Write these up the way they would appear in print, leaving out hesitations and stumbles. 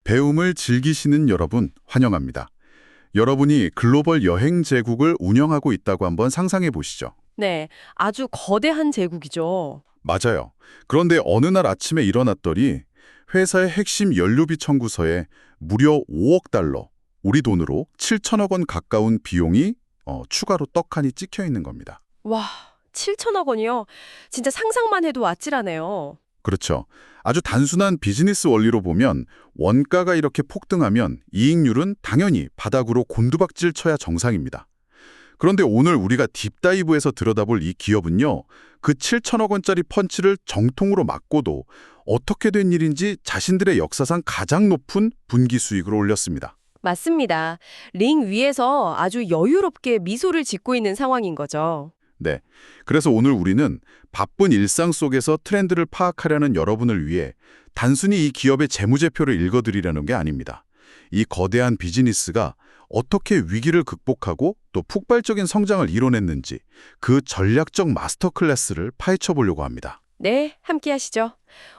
배움을 즐기시는 여러분 환영합니다. 여러분이 글로벌 여행 제국을 운영하고 있다고 한번 상상해 보시죠. 네, 아주 거대한 제국이죠. 맞아요. 그런데 어느 날 아침에 일어났더니 회사의 핵심 연료비 청구서에 무려 5억 달러, 우리 돈으로 7천억 원 가까운 비용이 추가로 떡하니 찍혀 있는 겁니다. 와, 7천억 원이요? 진짜 상상만 해도 아찔하네요. 그렇죠. 아주 단순한 비즈니스 원리로 보면 원가가 이렇게 폭등하면 이익률은 당연히 바닥으로 곤두박질 쳐야 정상입니다. 그런데 오늘 우리가 딥다이브에서 들여다볼 이 기업은요, 그 7천억 원짜리 펀치를 정통으로 맞고도 어떻게 된 일인지 자신들의 역사상 가장 높은 분기 수익을 올렸습니다. 맞습니다. 링 위에서 아주 여유롭게 미소를 짓고 있는 상황인 거죠. 네. 그래서 오늘 우리는 바쁜 일상 속에서 트렌드를 파악하려는 여러분을 위해 단순히 이 기업의 재무제표를 읽어드리려는 게 아닙니다. 이 거대한 비즈니스가 어떻게 위기를 극복하고 또 폭발적인 성장을 이뤄냈는지 그 전략적 마스터 클래스를 파헤쳐 보려고 합니다. 네, 함께 하시죠.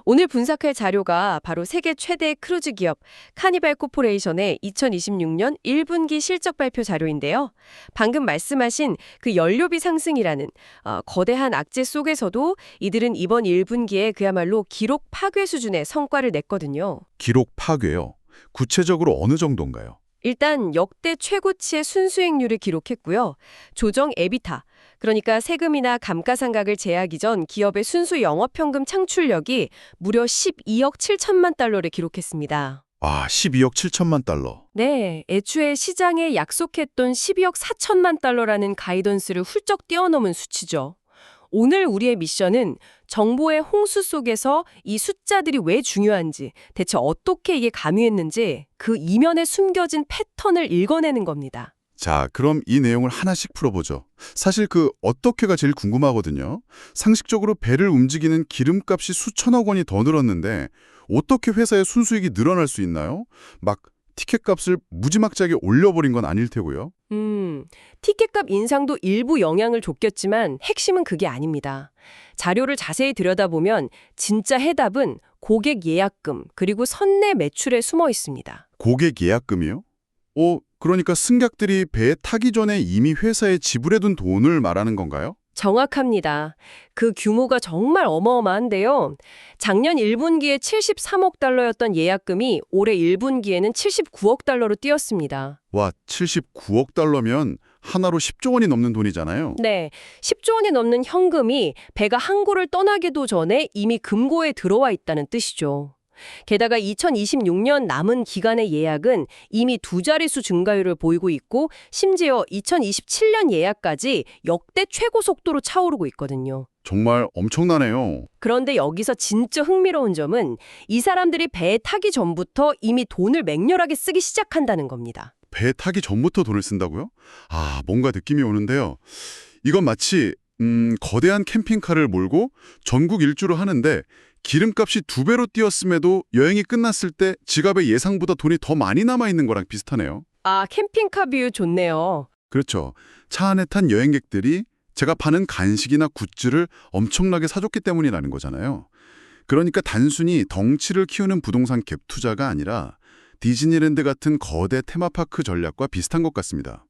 오늘 분석할 자료가 바로 세계 최대 크루즈 기업 카니발 코퍼레이션의 2026년 1분기 실적 발표 자료인데요. 방금 말씀하신 그 연료비 상승이라는 거대한 악재 속에서도 이들은 이번 1분기에 그야말로 기록 파괴 수준의 성과를 냈거든요. 기록 파괴요. 구체적으로 어느 정도인가요? 일단 역대 최고치의 순수익률을 기록했고요. 조정 에비타, 그러니까 세금이나 감가상각을 제하기 전 기업의 순수 영업현금 창출력이 무려 12억 7천만 달러를 기록했습니다. 12억 7천만 달러. 네, 애초에 시장에 약속했던 12억 4천만 달러라는 가이던스를 훌쩍 뛰어넘은 수치죠. 오늘 우리의 미션은 정보의 홍수 속에서 이 숫자들이 왜 중요한지, 대체 어떻게 이게 가능했는지 그 이면에 숨겨진 패턴을 읽어내는 겁니다. 자, 그럼 이 내용을 하나씩 풀어보죠. 사실 어떻게가 제일 궁금하거든요. 상식적으로 배를 움직이는 기름값이 수천억 원이 더 늘었는데 어떻게 회사의 순수익이 늘어날 수 있나요? 막 티켓값을 무지막지하게 올려버린 건 아닐 테고요. 티켓값 인상도 일부 영향을 줬겠지만 핵심은 그게 아닙니다. 자료를 자세히 들여다보면 진짜 해답은 고객 예약금 그리고 선내 매출에 숨어 있습니다. 고객 예약금이요? 그러니까 승객들이 배에 타기 전에 이미 회사에 지불해둔 돈을 말하는 건가요? 정확합니다. 그 규모가 정말 어마어마한데요. 작년 1분기에 73억 달러였던 예약금이 올해 1분기에는 79억 달러로 뛰었습니다. 와, 79억 달러면 하나로 10조 원이 넘는 돈이잖아요. 네, 10조 원이 넘는 현금이 배가 항구를 떠나기도 전에 이미 금고에 들어와 있다는 뜻이죠. 게다가 2026년 남은 기간의 예약은 이미 두 자릿수 증가율을 보이고 있고 심지어 2027년 예약까지 역대 최고 속도로 차오르고 있거든요. 정말 엄청나네요. 그런데 여기서 진짜 흥미로운 점은 이 사람들이 배에 타기 전부터 이미 돈을 맹렬하게 쓰기 시작한다는 겁니다. 배에 타기 전부터 돈을 쓴다고요? 뭔가 느낌이 오는데요. 이건 마치 거대한 캠핑카를 몰고 전국 일주를 하는데 기름값이 2배로 뛰었음에도 여행이 끝났을 때 지갑에 예상보다 돈이 더 많이 남아있는 거랑 비슷하네요. 캠핑카 뷰 좋네요. 그렇죠. 차 안에 탄 여행객들이 제가 파는 간식이나 굿즈를 엄청나게 사줬기 때문이라는 거잖아요. 그러니까 단순히 덩치를 키우는 부동산 갭 투자가 아니라 디즈니랜드 같은 거대 테마파크 전략과 비슷한 것 같습니다.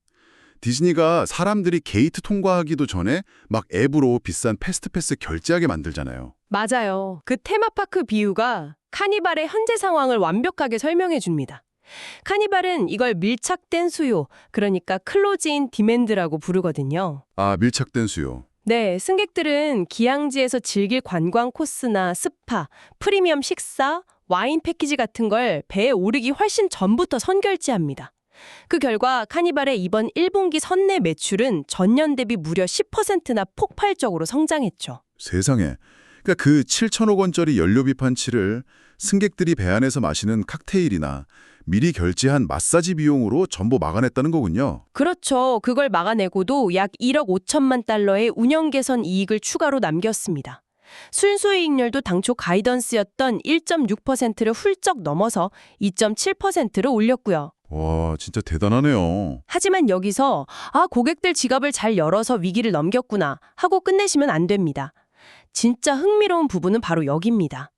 디즈니가 사람들이 게이트 통과하기도 전에 막 앱으로 비싼 패스트패스 결제하게 만들잖아요. 맞아요. 그 테마파크 비유가 카니발의 현재 상황을 완벽하게 설명해 줍니다. 카니발은 이걸 밀착된 수요, 그러니까 클로즈인 디맨드라고 부르거든요. 밀착된 수요. 네, 승객들은 기항지에서 즐길 관광 코스나 스파, 프리미엄 식사, 와인 패키지 같은 걸 배에 오르기 훨씬 전부터 선결제합니다. 그 결과 카니발의 이번 1분기 선내 매출은 전년 대비 무려 10%나 폭발적으로 성장했죠. 세상에. 그러니까 그 7천억 원짜리 연료비 펀치를 승객들이 배 안에서 마시는 칵테일이나 미리 결제한 마사지 비용으로 전부 막아냈다는 거군요. 그렇죠. 그걸 막아내고도 약 1억 5천만 달러의 운영 개선 이익을 추가로 남겼습니다. 순수이익률도 당초 가이던스였던 1.6%를 훌쩍 넘어서 2.7%를 올렸고요. 와, 진짜 대단하네요. 하지만 여기서 고객들 지갑을 잘 열어서 위기를 넘겼구나 하고 끝내시면 안 됩니다. 진짜 흥미로운 부분은 바로 여기입니다.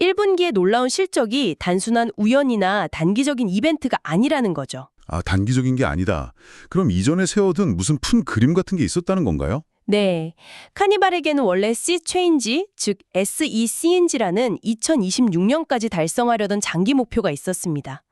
1분기의 놀라운 실적이 단순한 우연이나 단기적인 이벤트가 아니라는 거죠. 아, 단기적인 게 아니다. 그럼 이전에 세워둔 무슨 푼 그림 같은 게 있었다는 건가요? 네. 카니발에게는 원래 C-Change, 즉 SECNG라는 2026년까지 달성하려던 장기 목표가 있었습니다.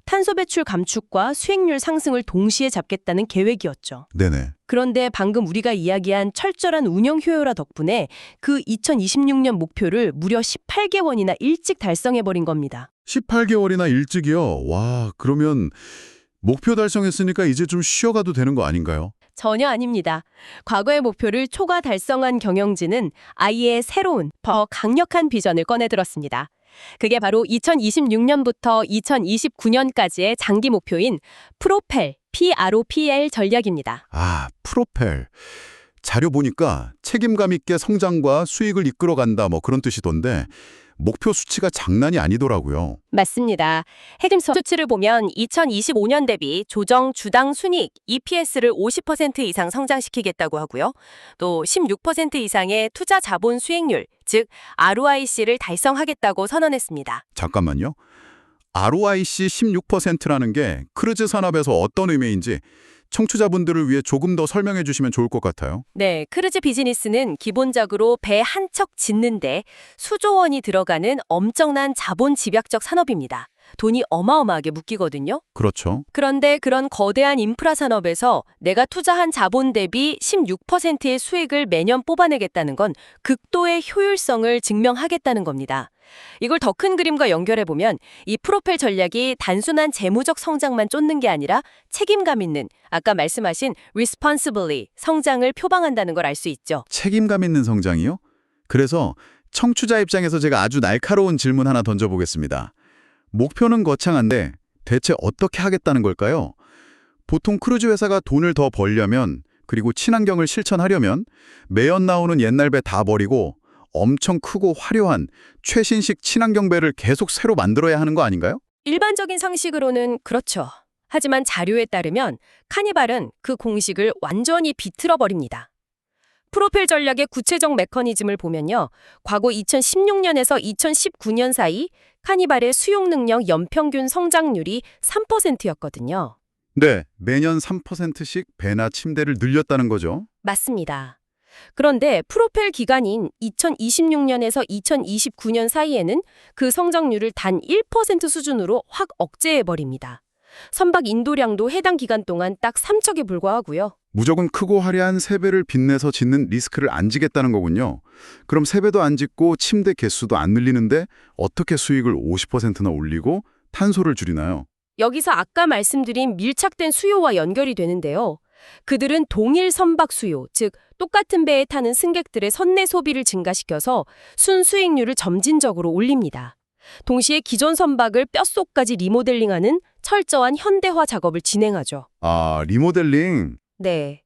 탄소 배출 감축과 수익률 상승을 동시에 잡겠다는 계획이었죠. 네네. 그런데 방금 우리가 이야기한 철저한 운영 효율화 덕분에 그 2026년 목표를 무려 18개월이나 일찍 달성해버린 겁니다. 18개월이나 일찍이요? 와, 그러면 목표 달성했으니까 이제 좀 쉬어가도 되는 거 아닌가요? 전혀 아닙니다. 과거의 목표를 초과 달성한 경영진은 아예 새로운, 더 강력한 비전을 꺼내들었습니다. 그게 바로 2026년부터 2029년까지의 장기 목표인 프로펠, PROPL 전략입니다. 아, 프로펠. 자료 보니까 책임감 있게 성장과 수익을 이끌어간다 뭐 그런 뜻이던데 목표 수치가 장난이 아니더라고요. 맞습니다. 핵심 수치를 보면 2025년 대비 조정 주당 순이익 EPS를 50% 이상 성장시키겠다고 하고요. 또 16% 이상의 투자 자본 수익률, 즉 ROIC를 달성하겠다고 선언했습니다. 잠깐만요. ROIC 16%라는 게 크루즈 산업에서 어떤 의미인지 청취자분들을 위해 조금 더 설명해 주시면 좋을 것 같아요. 네, 크루즈 비즈니스는 기본적으로 배 한 척 짓는데 수조 원이 들어가는 엄청난 자본 집약적 산업입니다. 돈이 어마어마하게 묶이거든요. 그렇죠. 그런데 그런 거대한 인프라 산업에서 내가 투자한 자본 대비 16%의 수익을 매년 뽑아내겠다는 건 극도의 효율성을 증명하겠다는 겁니다. 이걸 더 큰 그림과 연결해보면 이 프로펠 전략이 단순한 재무적 성장만 쫓는 게 아니라 책임감 있는, 아까 말씀하신 responsibly 성장을 표방한다는 걸 알 수 있죠. 책임감 있는 성장이요? 그래서 청취자 입장에서 제가 아주 날카로운 질문 하나 던져보겠습니다. 목표는 거창한데 대체 어떻게 하겠다는 걸까요? 보통 크루즈 회사가 돈을 더 벌려면 그리고 친환경을 실천하려면 매연 나오는 옛날 배 다 버리고 엄청 크고 화려한 최신식 친환경 배를 계속 새로 만들어야 하는 거 아닌가요? 일반적인 상식으로는 그렇죠. 하지만 자료에 따르면 카니발은 그 공식을 완전히 비틀어 버립니다. 프로펠 전략의 구체적 메커니즘을 보면요. 과거 2016년에서 2019년 사이 카니발의 수용 능력 연평균 성장률이 3%였거든요. 네, 매년 3%씩 배나 침대를 늘렸다는 거죠. 맞습니다. 그런데 프로펠 기간인 2026년에서 2029년 사이에는 그 성장률을 단 1% 수준으로 확 억제해버립니다. 선박 인도량도 해당 기간 동안 딱 3척에 불과하고요. 무조건 크고 화려한 새 배를 빚내서 짓는 리스크를 안 지겠다는 거군요. 그럼 새 배도 안 짓고 침대 개수도 안 늘리는데 어떻게 수익을 50%나 올리고 탄소를 줄이나요? 여기서 아까 말씀드린 밀착된 수요와 연결이 되는데요. 그들은 동일 선박 수요, 즉 똑같은 배에 타는 승객들의 선내 소비를 증가시켜서 순수익률을 점진적으로 올립니다. 동시에 기존 선박을 뼛속까지 리모델링하는 철저한 현대화 작업을 진행하죠. 아, 리모델링. 네.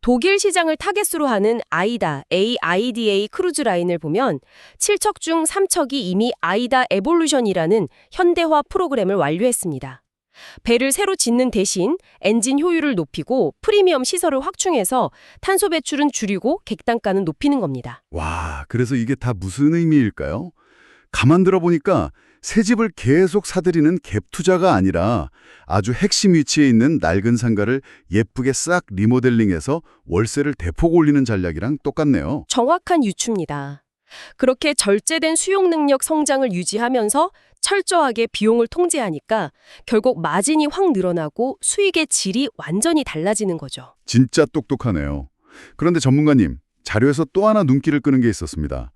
독일 시장을 타겟으로 하는 아이다, AIDA 크루즈 라인을 보면 7척 중 3척이 이미 아이다 에볼루션이라는 현대화 프로그램을 완료했습니다. 배를 새로 짓는 대신 엔진 효율을 높이고 프리미엄 시설을 확충해서 탄소 배출은 줄이고 객단가는 높이는 겁니다. 와, 그래서 이게 다 무슨 의미일까요? 가만 들어보니까 새 집을 계속 사들이는 갭 투자가 아니라 아주 핵심 위치에 있는 낡은 상가를 예쁘게 싹 리모델링해서 월세를 대폭 올리는 전략이랑 똑같네요. 정확한 유추입니다. 그렇게 절제된 수용 능력 성장을 유지하면서 철저하게 비용을 통제하니까 결국 마진이 확 늘어나고 수익의 질이 완전히 달라지는 거죠. 진짜 똑똑하네요. 그런데 전문가님, 자료에서 또 하나 눈길을 끄는 게 있었습니다.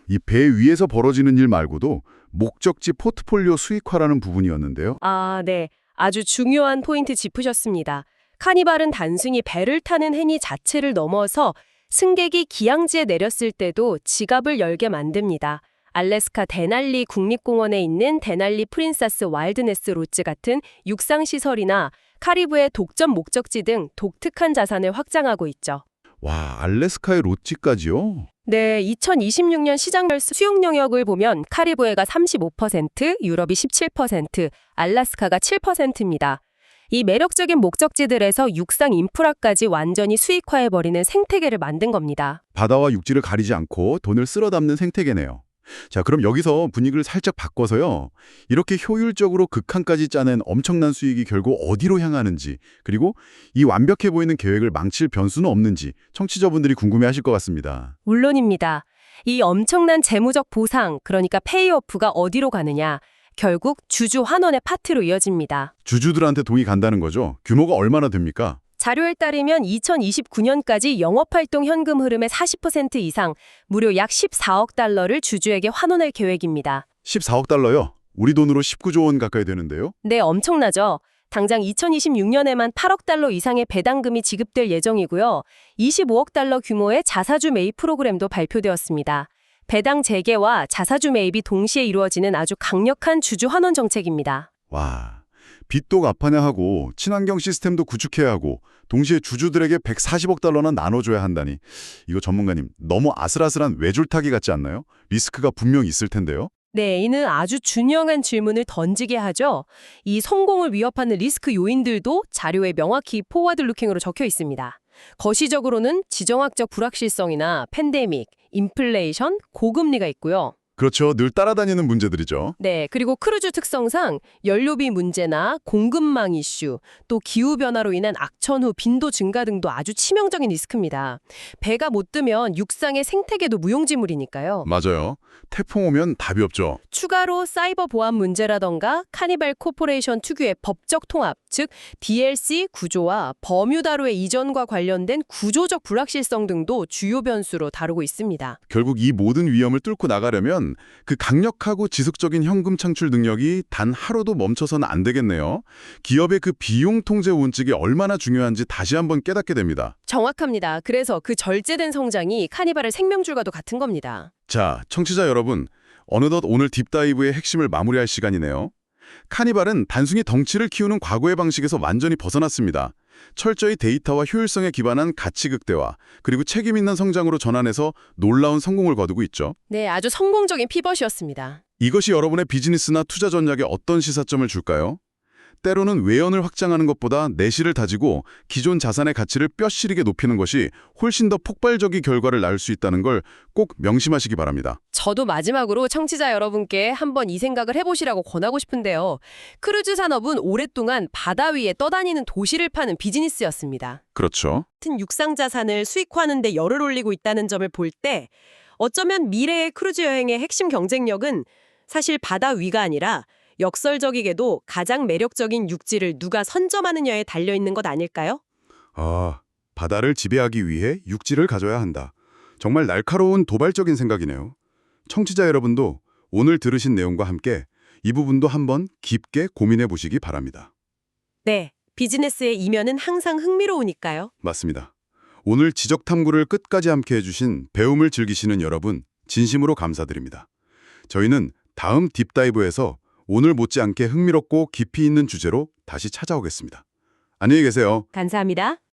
이 배 위에서 벌어지는 일 말고도 목적지 포트폴리오 수익화라는 부분이었는데요. 아, 네. 아주 중요한 포인트 짚으셨습니다. 카니발은 단순히 배를 타는 행위 자체를 넘어서 승객이 기항지에 내렸을 때도 지갑을 열게 만듭니다. 알래스카 데날리 국립공원에 있는 데날리 프린세스 와일드네스 로즈 같은 육상시설이나 카리브해 독점 목적지 등 독특한 자산을 확장하고 있죠. 와, 알래스카의 롯지까지요? 네, 2026년 시장 수용 영역을 보면 카리브해가 35%, 유럽이 17%, 알래스카가 7%입니다. 이 매력적인 목적지들에서 육상 인프라까지 완전히 수익화해버리는 생태계를 만든 겁니다. 바다와 육지를 가리지 않고 돈을 쓸어 담는 생태계네요. 자, 그럼 여기서 분위기를 살짝 바꿔서요. 이렇게 효율적으로 극한까지 짜낸 엄청난 수익이 결국 어디로 향하는지, 그리고 이 완벽해 보이는 계획을 망칠 변수는 없는지 청취자분들이 궁금해하실 것 같습니다. 물론입니다. 이 엄청난 재무적 보상, 그러니까 페이오프가 어디로 가느냐, 결국 주주 환원의 파트로 이어집니다. 주주들한테 돈이 간다는 거죠? 규모가 얼마나 됩니까? 자료에 따르면 2029년까지 영업활동 현금 흐름의 40% 이상, 무려 약 14억 달러를 주주에게 환원할 계획입니다. 14억 달러요? 우리 돈으로 19조 원 가까이 되는데요? 네, 엄청나죠? 당장 2026년에만 8억 달러 이상의 배당금이 지급될 예정이고요. 25억 달러 규모의 자사주 매입 프로그램도 발표되었습니다. 배당 재개와 자사주 매입이 동시에 이루어지는 아주 강력한 주주 환원 정책입니다. 와, 빚도 갚아야 하고 친환경 시스템도 구축해야 하고 동시에 주주들에게 140억 달러나 나눠줘야 한다니. 이거 전문가님, 너무 아슬아슬한 외줄타기 같지 않나요? 리스크가 분명 있을 텐데요. 네, 이는 아주 중요한 질문을 던지게 하죠. 이 성공을 위협하는 리스크 요인들도 자료에 명확히 포워드 루킹으로 적혀 있습니다. 거시적으로는 지정학적 불확실성이나 팬데믹, 인플레이션, 고금리가 있고요. 그렇죠. 늘 따라다니는 문제들이죠. 네, 그리고 크루즈 특성상 연료비 문제나 공급망 이슈, 또 기후변화로 인한 악천후, 빈도 증가 등도 아주 치명적인 리스크입니다. 배가 못 뜨면 육상의 생태계도 무용지물이니까요. 맞아요. 태풍 오면 답이 없죠. 추가로 사이버 보안 문제라던가 카니발 코퍼레이션 특유의 법적 통합, 즉 DLC 구조와 버뮤다로의 이전과 관련된 구조적 불확실성 등도 주요 변수로 다루고 있습니다. 결국 이 모든 위험을 뚫고 나가려면 그 강력하고 지속적인 현금 창출 능력이 단 하루도 멈춰서는 안 되겠네요. 기업의 그 비용 통제 원칙이 얼마나 중요한지 다시 한번 깨닫게 됩니다. 정확합니다. 그래서 그 절제된 성장이 카니발의 생명줄과도 같은 겁니다. 자, 청취자 여러분, 어느덧 오늘 딥다이브의 핵심을 마무리할 시간이네요. 카니발은 단순히 덩치를 키우는 과거의 방식에서 완전히 벗어났습니다. 철저히 데이터와 효율성에 기반한 가치 극대화, 그리고 책임 있는 성장으로 전환해서 놀라운 성공을 거두고 있죠. 네, 아주 성공적인 피벗이었습니다. 이것이 여러분의 비즈니스나 투자 전략에 어떤 시사점을 줄까요? 때로는 외연을 확장하는 것보다 내실을 다지고 기존 자산의 가치를 뼈시리게 높이는 것이 훨씬 더 폭발적인 결과를 낳을 수 있다는 걸 꼭 명심하시기 바랍니다. 저도 마지막으로 청취자 여러분께 한번 이 생각을 해보시라고 권하고 싶은데요. 크루즈 산업은 오랫동안 바다 위에 떠다니는 도시를 파는 비즈니스였습니다. 그렇죠. 같은 육상 자산을 수익화하는 데 열을 올리고 있다는 점을 볼 때 어쩌면 미래의 크루즈 여행의 핵심 경쟁력은 사실 바다 위가 아니라 역설적이게도 가장 매력적인 육지를 누가 선점하느냐에 달려있는 것 아닐까요? 아, 바다를 지배하기 위해 육지를 가져야 한다. 정말 날카로운 도발적인 생각이네요. 청취자 여러분도 오늘 들으신 내용과 함께 이 부분도 한번 깊게 고민해 보시기 바랍니다. 네, 비즈니스의 이면은 항상 흥미로우니까요. 맞습니다. 오늘 지적 탐구를 끝까지 함께 해주신 배움을 즐기시는 여러분, 진심으로 감사드립니다. 저희는 다음 딥다이브에서 오늘 못지않게 흥미롭고 깊이 있는 주제로 다시 찾아오겠습니다. 안녕히 계세요. 감사합니다.